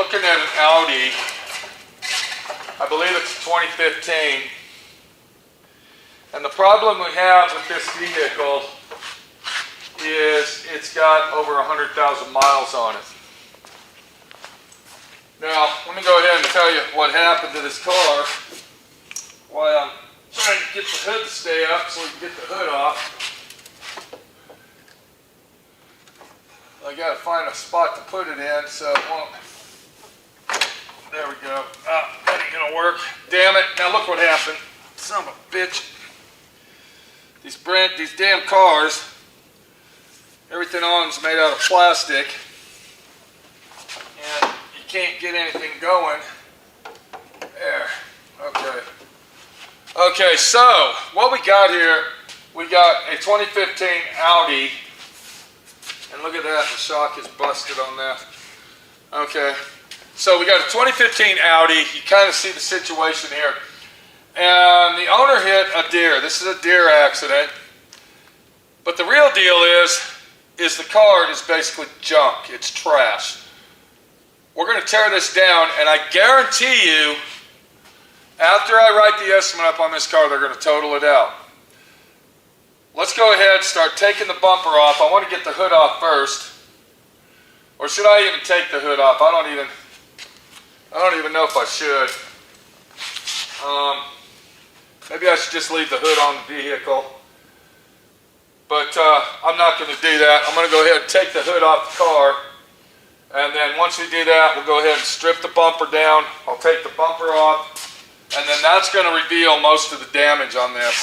looking at an Audi. I believe it's 2015. And the problem we have with this vehicle is it's got over 100,000 miles on it. Now, let me go ahead and tell you what happened to this car while I'm trying to get the hood to stay up so we can get the hood off. I gotta find a spot to put it in so it won't. There we go. Ah, that ain't gonna work. Damn it. Now look what happened. Son of a bitch. These damn cars, everything on them's made out of plastic. And you can't get anything going. There. Okay. Okay, so what we got here, we got a 2015 Audi. And look at that, the shock is busted on that. Okay, so we got a 2015 Audi. You kind of see the situation here. And the owner hit a deer. This is a deer accident. But the real deal is the car is basically junk. It's trash. We're going to tear this down, and I guarantee you, after I write the estimate up on this car, they're going to total it out. Let's go ahead and start taking the bumper off. I want to get the hood off first. Or should I even take the hood off? I don't even know if I should. Maybe I should just leave the hood on the vehicle. But I'm not going to do that. I'm going to go ahead and take the hood off the car. And then once we do that, we'll go ahead and strip the bumper down. I'll take the bumper off. And then that's going to reveal most of the damage on this.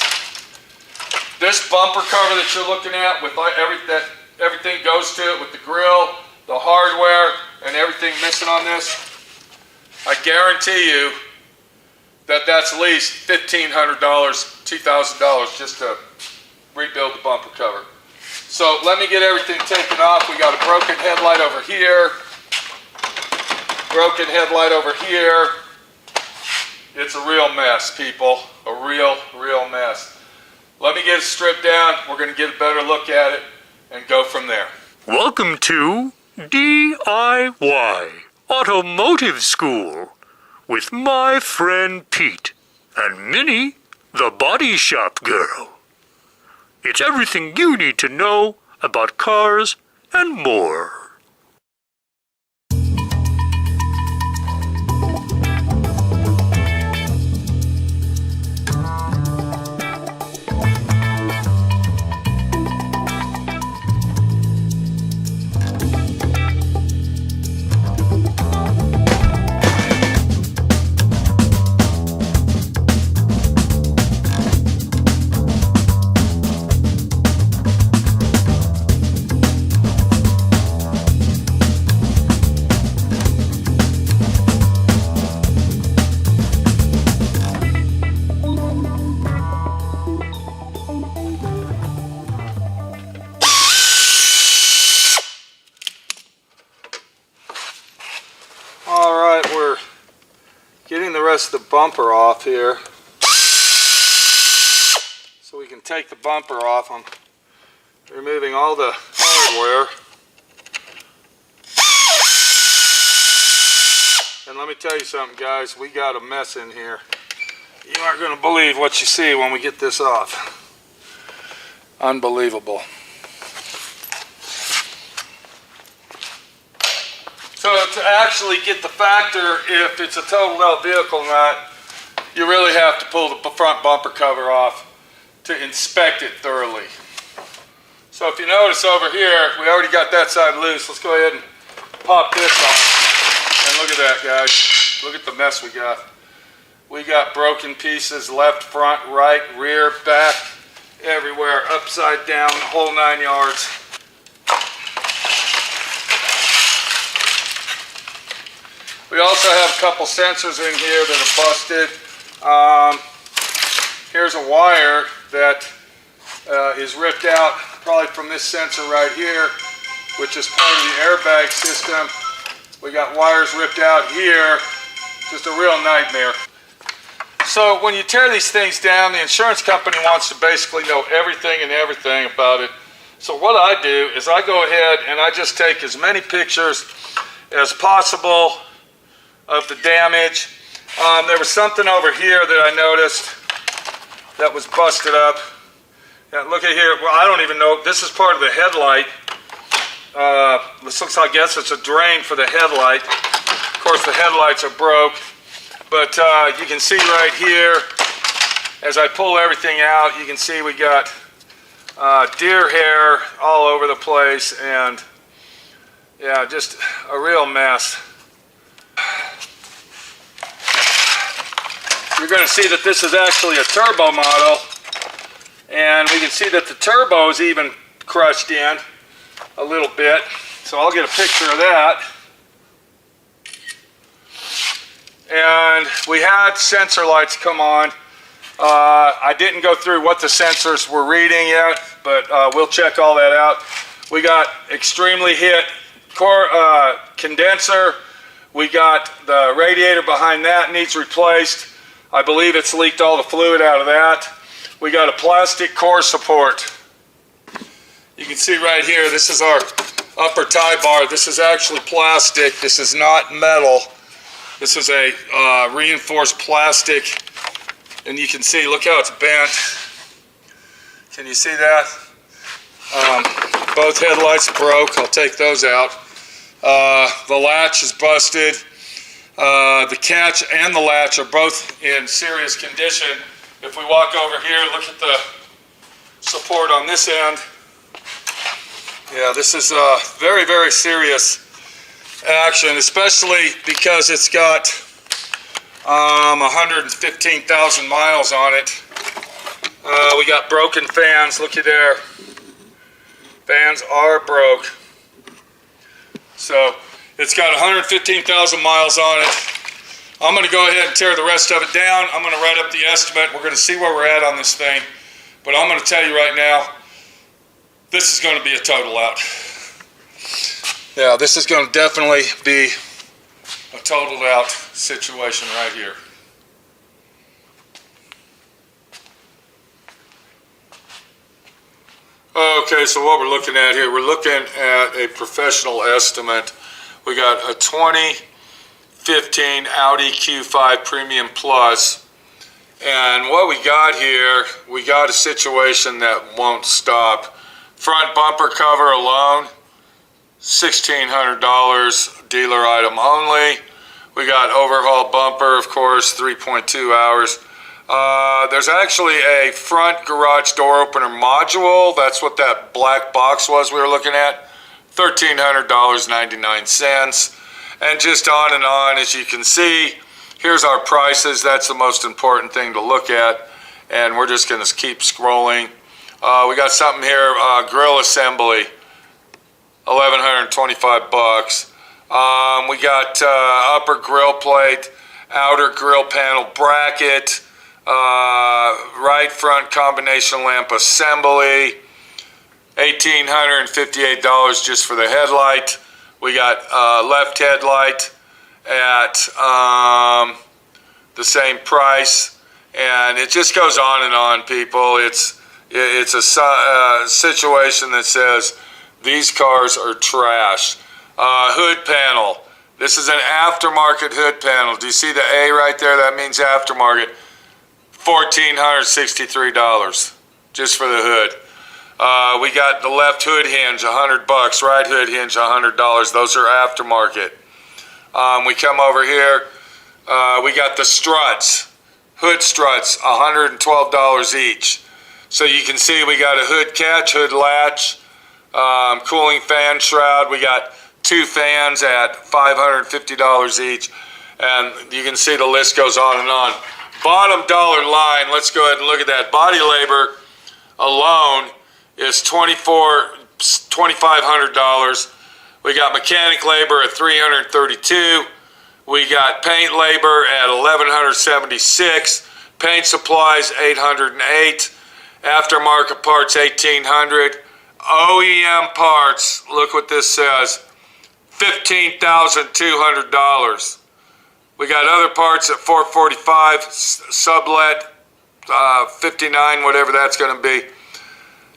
This bumper cover that you're looking at, with everything goes to it, with the grill, the hardware, and everything missing on this, I guarantee you that that's at least $1,500, $2,000 just to rebuild the bumper cover. So let me get everything taken off. We got a broken headlight over here, broken headlight over here. It's a real mess, people, a real mess. Let me get it stripped down. We're going to get a better look at it and go from there. Welcome to D.I.Y. Automotive School with my friend Pete and Minnie, the body shop girl. It's everything you need to know about cars and more. Alright, we're getting the rest of the bumper off here. So we can take the bumper off. I'm removing all the hardware. And let me tell you something, guys, we got a mess in here. You aren't going to believe what you see when we get this off. Unbelievable. So to actually get the factor, if it's a total out vehicle or not, you really have to pull the front bumper cover off to inspect it thoroughly. So if you notice over here, we already got that side loose. Let's go ahead and pop this on. And look at that, guys. Look at the mess we got. We got broken pieces left, front, right, rear, back, everywhere, upside down, the whole 9 yards. We also have a couple sensors in here that are busted. Here's a wire that is ripped out probably from this sensor right here, which is part of the airbag system. We got wires ripped out here. Just a real nightmare. So when you tear these things down, the insurance company wants to basically know everything about it. So what I do is I go ahead and I just take as many pictures as possible of the damage. There was something over here that I noticed that was busted up. Yeah, look at here. Well, I don't even know. This is part of the headlight. This looks, I guess it's a drain for the headlight. Of course, the headlights are broke. But you can see right here, as I pull everything out, you can see we got deer hair all over the place, and yeah, just a real mess. You're going to see that this is actually a turbo model, and we can see that the turbo is even crushed in a little bit. So I'll get a picture of that. And we had sensor lights come on. I didn't go through what the sensors were reading yet, but we'll check all that out. We got extremely hit core condenser. We got the radiator behind that needs replaced. I believe it's leaked all the fluid out of that. We got a plastic core support. You can see right here, this is our upper tie bar. This is actually plastic. This is not metal. This is a reinforced plastic, and you can see, look how it's bent. Can you see that? Both headlights broke. I'll take those out. The latch is busted. The catch and the latch are both in serious condition. If we walk over here, look at the support on this end. Yeah, this is very, very serious action, especially because it's got 115,000 miles on it. We got broken fans. Looky there. Fans are broke. So it's got 115,000 miles on it. I'm going to go ahead and tear the rest of it down. I'm going to write up the estimate. We're going to see where we're at on this thing. But I'm going to tell you right now, this is going to be a total out. Yeah, this is going to definitely be a totaled out situation right here. Okay, so what we're looking at here, we're looking at a professional estimate. We got a 2015 Audi Q5 Premium Plus, and what we got here, we got a situation that won't stop. Front bumper cover alone, $1,600, dealer item only. We got overhaul bumper, of course, 3.2 hours. There's actually a front garage door opener module. That's what that black box was we were looking at. $1,300.99. And just on, as you can see, here's our prices. That's the most important thing to look at. And we're just going to keep scrolling. We got something here, grill assembly, $1,125. We got upper grill plate, outer grill panel bracket, right front combination lamp assembly, $1,858 just for the headlight. We got left headlight at the same price, and it just goes on, people. It's a situation that says these cars are trash. Hood panel. This is an aftermarket hood panel. Do you see the A right there? That means aftermarket. $1,463 just for the hood. We got the left hood hinge, $100. Right hood hinge, $100. Those are aftermarket. We come over here. We got the struts, hood struts, $112 each. So you can see we got a hood catch, hood latch, cooling fan shroud. We got 2 fans at $550 each. And you can see the list goes on. Bottom dollar line, let's go ahead and look at that. Body labor alone is $2,500. We got mechanic labor at $332. We got paint labor at $1,176. Paint supplies $808. Aftermarket parts $1,800. OEM parts, look what this says, $15,200. We got other parts at $445, sublet, $59, whatever that's going to be.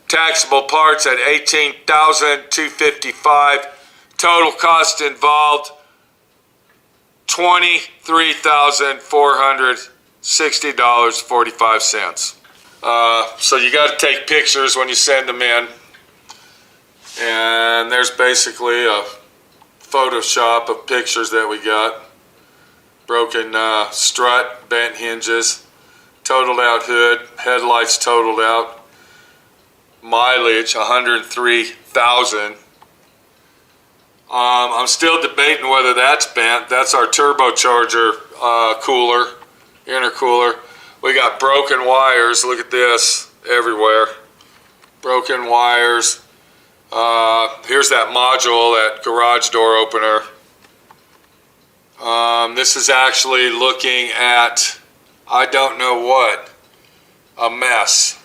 Taxable parts at $18,255. Total cost involved, $23,460.45. So you got to take pictures when you send them in. And there's basically a Photoshop of pictures that we got. Broken strut, bent hinges, totaled out hood, headlights totaled out, mileage 103,000. I'm still debating whether that's bent. That's our turbocharger cooler, intercooler. We got broken wires. Look at this everywhere. Broken wires. Here's that module, that garage door opener. This is actually looking at, I don't know what, a mess.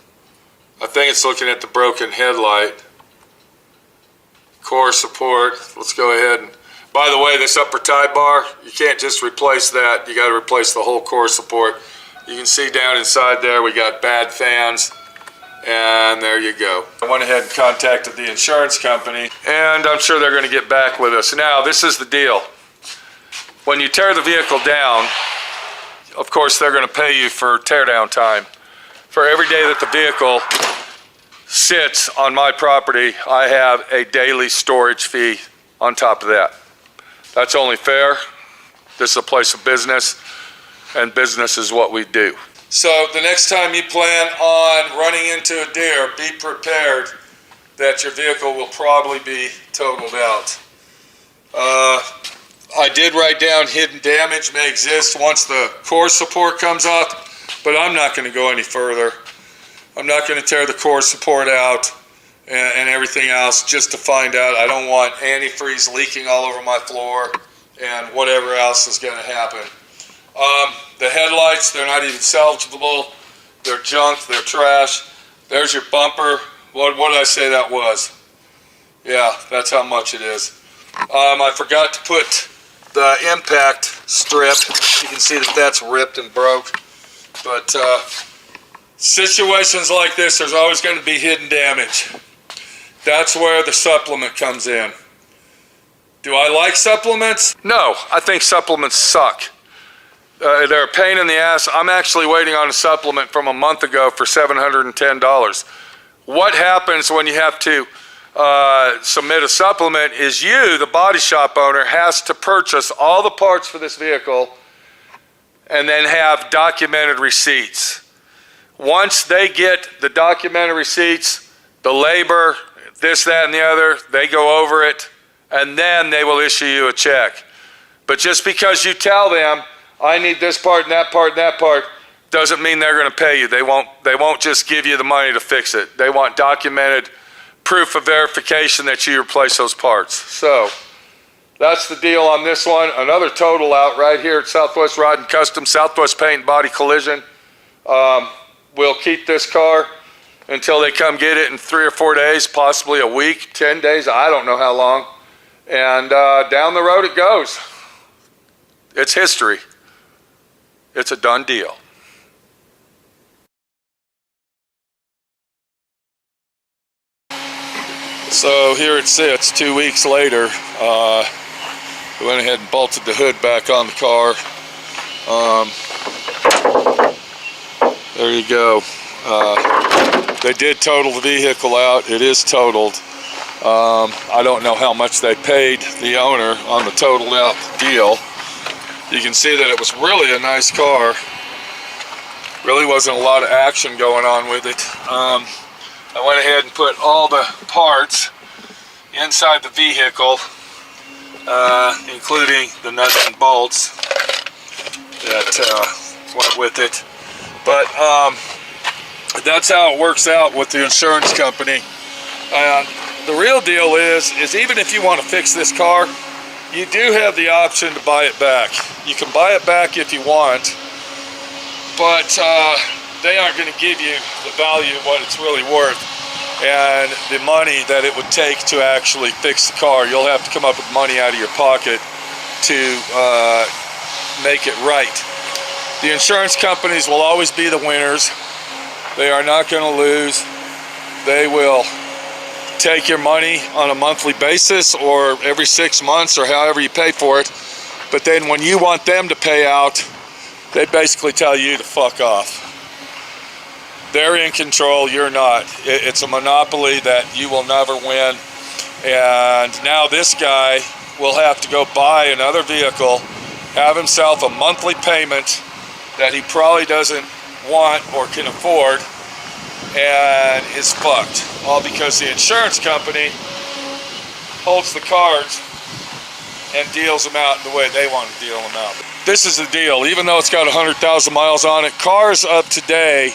I think it's looking at the broken headlight. Core support, let's go ahead and, by the way, this upper tie bar, you can't just replace that, you got to replace the whole core support. You can see down inside there we got bad fans, and there you go. I went ahead and contacted the insurance company, and I'm sure they're going to get back with us. Now, this is the deal. When you tear the vehicle down, of course they're going to pay you for teardown time. For every day that the vehicle sits on my property, I have a daily storage fee on top of that. That's only fair. This is a place of business, and business is what we do. So the next time you plan on running into a deer, be prepared that your vehicle will probably be totaled out. I did write down hidden damage may exist once the core support comes off, but I'm not going to go any further. I'm not going to tear the core support out and everything else just to find out. I don't want antifreeze leaking all over my floor and whatever else is going to happen. The headlights, they're not even salvageable. They're junk, they're trash. There's your bumper. What did I say that was? Yeah, that's how much it is. I forgot to put the impact strip. You can see that that's ripped and broke. But situations like this, there's always going to be hidden damage. That's where the supplement comes in. Do I like supplements? No, I think supplements suck. They're a pain in the ass. I'm actually waiting on a supplement from a month ago for $710. What happens when you have to submit a supplement is you, the body shop owner, has to purchase all the parts for this vehicle and then have documented receipts. Once they get the documented receipts, the labor, this, that, and the other, they go over it, and then they will issue you a check. But just because you tell them, I need this part and that part and that part, doesn't mean they're going to pay you. They won't just give you the money to fix it. They want documented proof of verification that you replace those parts. So that's the deal on this one. Another total out right here at Southwest Rod and Custom, Southwest Paint and Body Collision. We'll keep this car until they come get it in 3 or 4 days, possibly a week, 10 days, I don't know how long. And down the road it goes. It's history. It's a done deal. So here it sits 2 weeks later. We went ahead and bolted the hood back on the car. There you go. They did total the vehicle out. It is totaled. I don't know how much they paid the owner on the totaled out deal. You can see that it was really a nice car. Really wasn't a lot of action going on with it. I went ahead and put all the parts inside the vehicle, including the nuts and bolts that went with it. But that's how it works out with the insurance company. The real deal is even if you want to fix this car, you do have the option to buy it back. You can buy it back if you want, but they aren't going to give you the value of what it's really worth and the money that it would take to actually fix the car. You'll have to come up with money out of your pocket to make it right. The insurance companies will always be the winners. They are not going to lose. They will take your money on a monthly basis or every 6 months or however you pay for it, but then when you want them to pay out, they basically tell you to fuck off. They're in control, you're not. It's a monopoly that you will never win. And now this guy will have to go buy another vehicle, have himself a monthly payment that he probably doesn't want or can afford, and is fucked. All because the insurance company holds the cards and deals them out in the way they want to deal them out. This is the deal. Even though it's got 100,000 miles on it, cars of today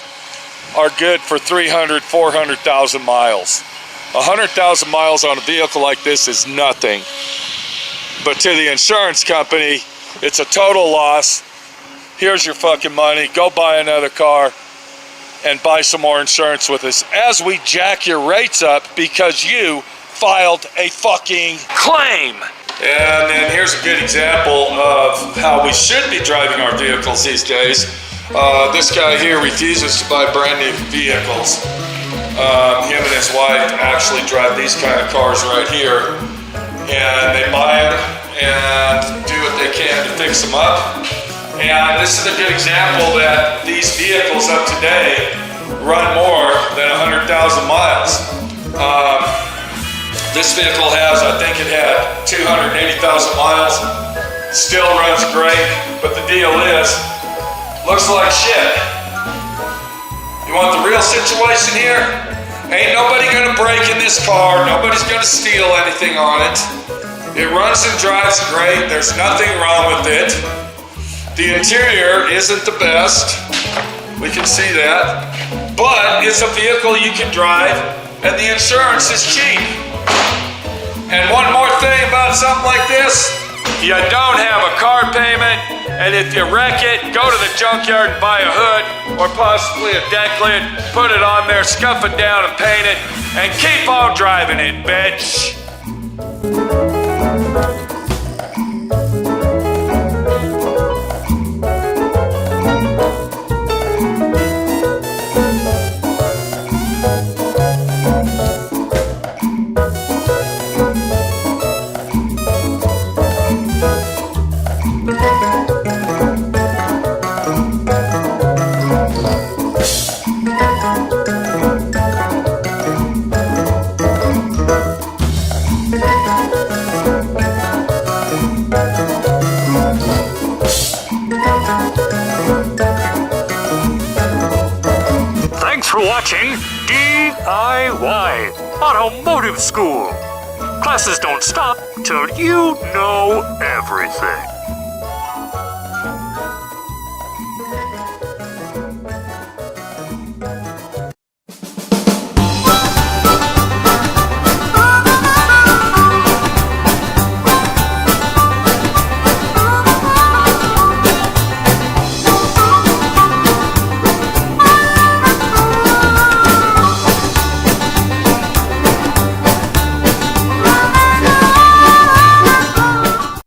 are good for 300, 400,000 miles. 100,000 miles on a vehicle like this is nothing. But to the insurance company, it's a total loss. Here's your fucking money. Go buy another car and buy some more insurance with us as we jack your rates up because you filed a fucking claim. And then here's a good example of how we should be driving our vehicles these days. This guy here refuses to buy brand new vehicles. Him and his wife actually drive these kind of cars right here. And they buy them and do what they can to fix them up. And this is a good example that these vehicles of today run more than 100,000 miles. This vehicle has, I think it had 280,000 miles. Still runs great, but the deal is, looks like shit. You want the real situation here? Ain't nobody gonna break in this car. Nobody's gonna steal anything on it. It runs and drives great. There's nothing wrong with it. The interior isn't the best. We can see that. But it's a vehicle you can drive, and the insurance is cheap. And one more thing about something like this, you don't have a car payment, and if you wreck it, go to the junkyard and buy a hood or possibly a deck lid, put it on there, scuff it down and paint it, and keep on driving it, bitch. Thanks for watching D.I.Y. Automotive School. Classes don't stop till you know everything.